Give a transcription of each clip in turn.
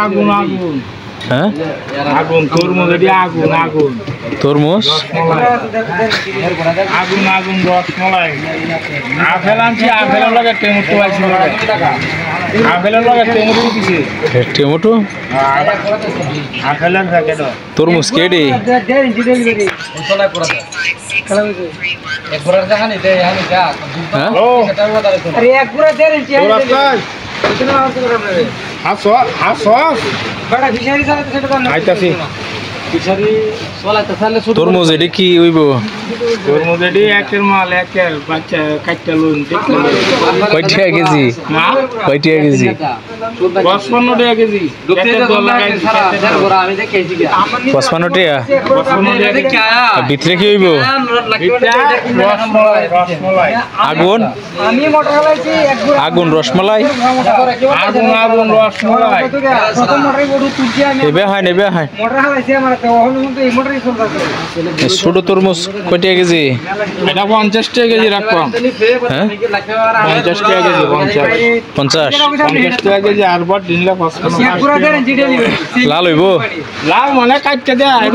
আগুন আগুন হ্যাঁ আগুন তরমুজ এটি আগুন আগুন তরমুজ আগুন আগুন রসমলাই আপেল আনছি আপেলের লগে টমেটো আছে আপেলের লগে টমেটো দিছে টমেটো আপেলের প্যাকেট তরমুজ কেডি হ্যাঁ ও আইতাছি তরমুজ এটি কি হইব তরমুজ এটি একের মাল একের বাচ্চা কাটটা লুন কয় টাকা কেজি না কয় টাকা কেজি 55 টাকা কেজি 55 টাকা ভিতরে কি হইব রসমলাই আগুন আগুন রসমালাই আগুন আগুন রসমলাই এবে হয় নেবে হয় ছোট তরমুজ কয় টাকা কেজি এটা 50 টাকা কেজি রাখলাম হ্যাঁ 50 টাকা কেজি 50 50 টাকা কেজি আর বড় দিনলা 55 লাল হইব লাল মানে কাটতে দেয়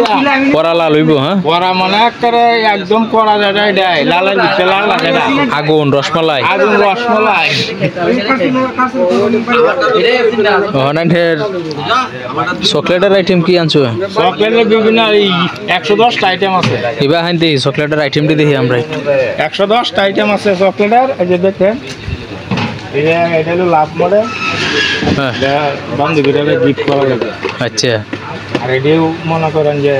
পরা লাল হইব হ্যাঁ পরা মানে করে একদম করা যায় দেয় লালের ভিতরে লাল লাগে না আগুন রসমালাই আগুন রসমলাই অনেকের চকলেটের আইটেম কি আনছো চকলেটের বিভিন্ন 110টা আইটেম আছে এবার হান দেখি চকলেটের আইটেমটি দেখি আমরা 110টা আইটেম আছে চকলেটের এই যে দেখেন এটা হলো লাভ মডেল হ্যাঁ বান্ধবীরা গিফট করা যাবে আচ্ছা আর এটিও মনে করেন যে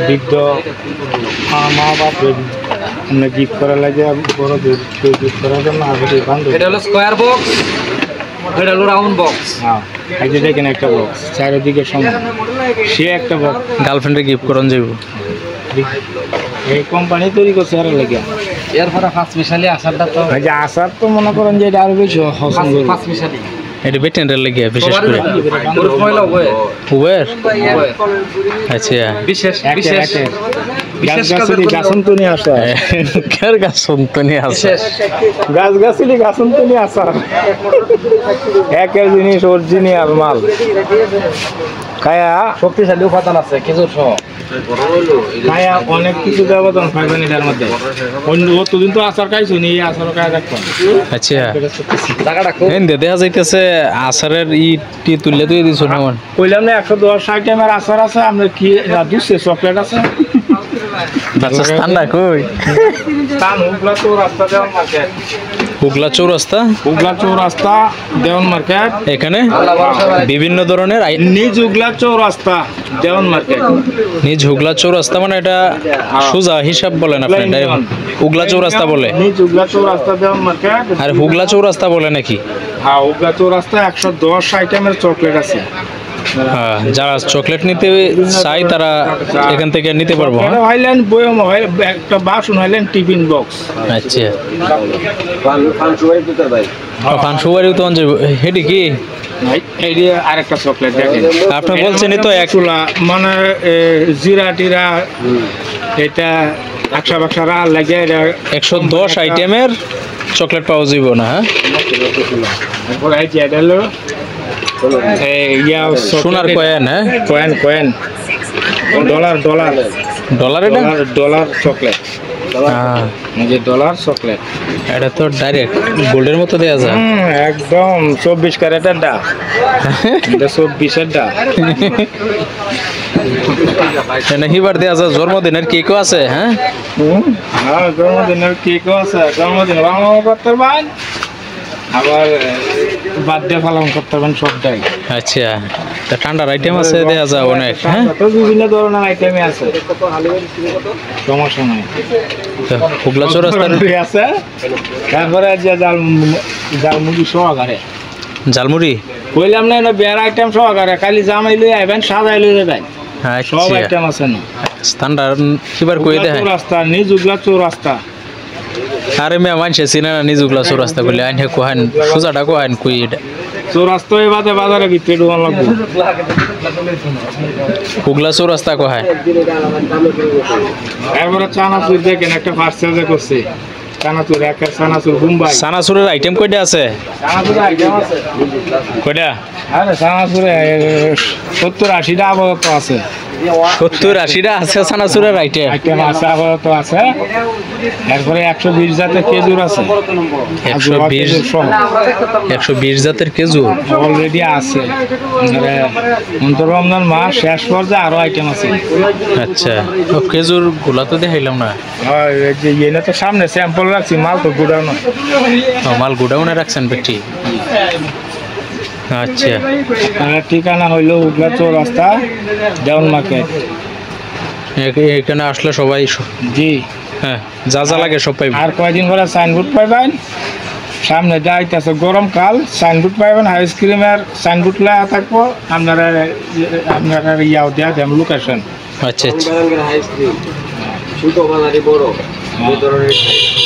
বৃদ্ধ মা বাপ আমরা গিফট করা লাগে বড় গিফট করার জন্য আগে বান্ধবী এটা হলো স্কয়ার বক্স এটা হলো রাউন্ড বক্স হ্যাঁ এই যে দেখেন একটা বক্স চারিদিকে সমান সে একটা বক্স গার্লফ্রেন্ডে গিফট করন যাইব এই কোম্পানি তৈরি করছে আর লাগে এরপরে ফার্স্ট মিশালি আসারটা তো এই যে আসার তো মনে করেন যে এটা আরো বেশি পছন্দ ফার্স্ট মিশালি এটা বেটেন্ডার লাগে বিশেষ করে পুরো মহিলা ওয়ে উবের আচ্ছা বিশেষ বিশেষ বিশেষ গাছন তো নিয়ে আসা কার গাছ সন্তনি আছে গাছগাছলি গাছন তো নিয়ে আসা একের জিনিস অরিজিনাল মাল খায়া শক্তিশালী উপাদান আছে খেজুর সহ খায়া অনেক কিছু ব্যবধান পাইবেন এটার মধ্যে অন্য অতদিন তো আচার খাইছো নি এই আচার খায় রাখবেন আচ্ছা টাকাটা খুব দেখা যাইতেছে আচারের ইটি তুললে তুই দিছ না আমার কইলাম না 110 আইটেমের আচার আছে আমরা কি দুসে চকলেট আছে বাচ্চা ঠান্ডা কই তান হুগলা তো রাস্তা দেওয়ান মার্কেট হুগলা চৌরাস্তা দেওয়ান মার্কেট এখানে বিভিন্ন ধরনের নিজ হুগলা চৌরাস্তা দেওয়ান মার্কেট নিজ হুগলা চৌরাস্তা মানে এটা সোজা হিসাব বলেন আপনি হুগলা চৌরাস্তা বলে নিজ হুগলা চৌরাস্তা দেওয়ান মার্কেট আর হুগলা চৌরাস্তা বলে নাকি হ্যাঁ হুগলা চৌরাস্তা 110 আইটেমের চকলেট আছে হ্যাঁ যারা চকলেট নিতে চাই তারা এখান থেকে নিতে পারবো হাইল্যান্ড বয়ম একটা বাসন হাইল্যান্ড টিফিন বক্স আচ্ছা ফানসুবাড়ি তো হেডি কি এই যে আরেকটা চকলেট দেখেন আপনি বলছেনই তো এক চুলা মানে জিরা টিরা এটা একশো বাক্সা রাল লাগে 110 আইটেমের চকলেট পাওয়া যাইব না হ্যাঁ এরপর এই যে এটা হলো সোনার কয়েন হ্যাঁ কয়েন ডলার ডলার চকলেট যে ডলার চকলেট এটা তো ডাইরেক্ট গোল্ডের মতো দেয়া যায় একদম 24 ক্যারেটের ডা এটা 24-এর ডা হিবার দেয়া যায় জন্মদিনের কেকও আছে হ্যাঁ জন্মদিনের কেকও আছে জন্মদিন বাংলা করতে পারেন আবার বার্থডে পালন করতে পারেন সবটাই আচ্ছা তা ঠান্ডার আইটেম আছে দেয়া যায় অনেক হ্যাঁ বিভিন্ন ধরনের আইটেমই আছে সমস্যা নাই হুগলা চৌরাস্তার আছে তারপরে যে জালমুড়ি সহকারে জালমুড়ি বললাম না বেড় আইটেম সহকারে খালি জামাই লই আইবেন সাজাই লই যাবেন সব আইটেম আছে না স্ট্যান্ডার্ড কিবার কই দেয় রাস্তা নিজ হুগলা চৌরাস্তা আরে মে মানছে চিনে না নিজ হুগলা চৌরাস্তা কইলে আইনে কোহান সোজাটা কোহান কই এটা চৌরাস্তা এই বাদে বাজারে ভিতরে ঢোকান লাগবে হুগলা চৌরাস্তা কোহায় এরপরে চানাচুর দেখেন একটা ফার্স্ট চার্জে করছে চানাচুর একের চানাচুর মুম্বাই সানাসুরের আইটেম কয়টা আছে? চানাচুর আইটেম আছে কয়টা? আরে চানাচুরে 70-80টা আপাতত আছে 70-80টা আছে সানাসুরের আইটেম। আইটেম আছে আপাতত আছে। এরপরে 120 জাতের খেজুর আছে 120 জাতের খেজুর অলরেডি আছে। অন্তর রমজান মাস শেষ পর্যায়ে আরো আইটেম আছে। আচ্ছা, ও খেজুর গুলা তো দেখাইলাম না। হয় এই যে এনে তো সামনে স্যাম্পল রাখছি, মাল তো গুড়ানো। ও, মাল গোডাউনে রাখছেন বেটি? আচ্ছা, ঠিকানা হইলো উগলা চৌরাস্তা দেওয়ান মার্কেট। এখানে আসলে সবাই জি, হ্যাঁ যা যা লাগে সব পাইবে। আর কয়দিন পরে সাইনবোর্ড পাইবেন, সামনে যাইতেছে গরমকাল, সাইনবোর্ড পাইবেন, আইসক্রিমের সাইনবোর্ড লাগা থাকবো। আপনারা ইয়াও দেওয়া দেন লোকেশন। আচ্ছা আচ্ছা,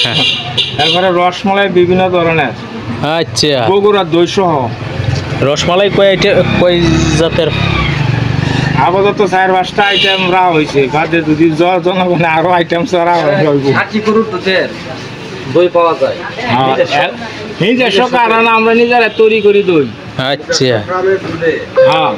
হ্যাঁ তারপরে রসমালাই বিভিন্ন ধরনের, আচ্ছা। বগুড়ার দই সহ। রসমালাই কয় জাতের? আপাতত 4-5টা আইটেম রাখা হয়েছে, বাদে যদি জনগণে আরো আইটেম ছাড়া হইব। দই পাওয়া যায় নিজস্ব কারণ আমরা নিজেরা তৈরি করি দই। আচ্ছা, হ্যাঁ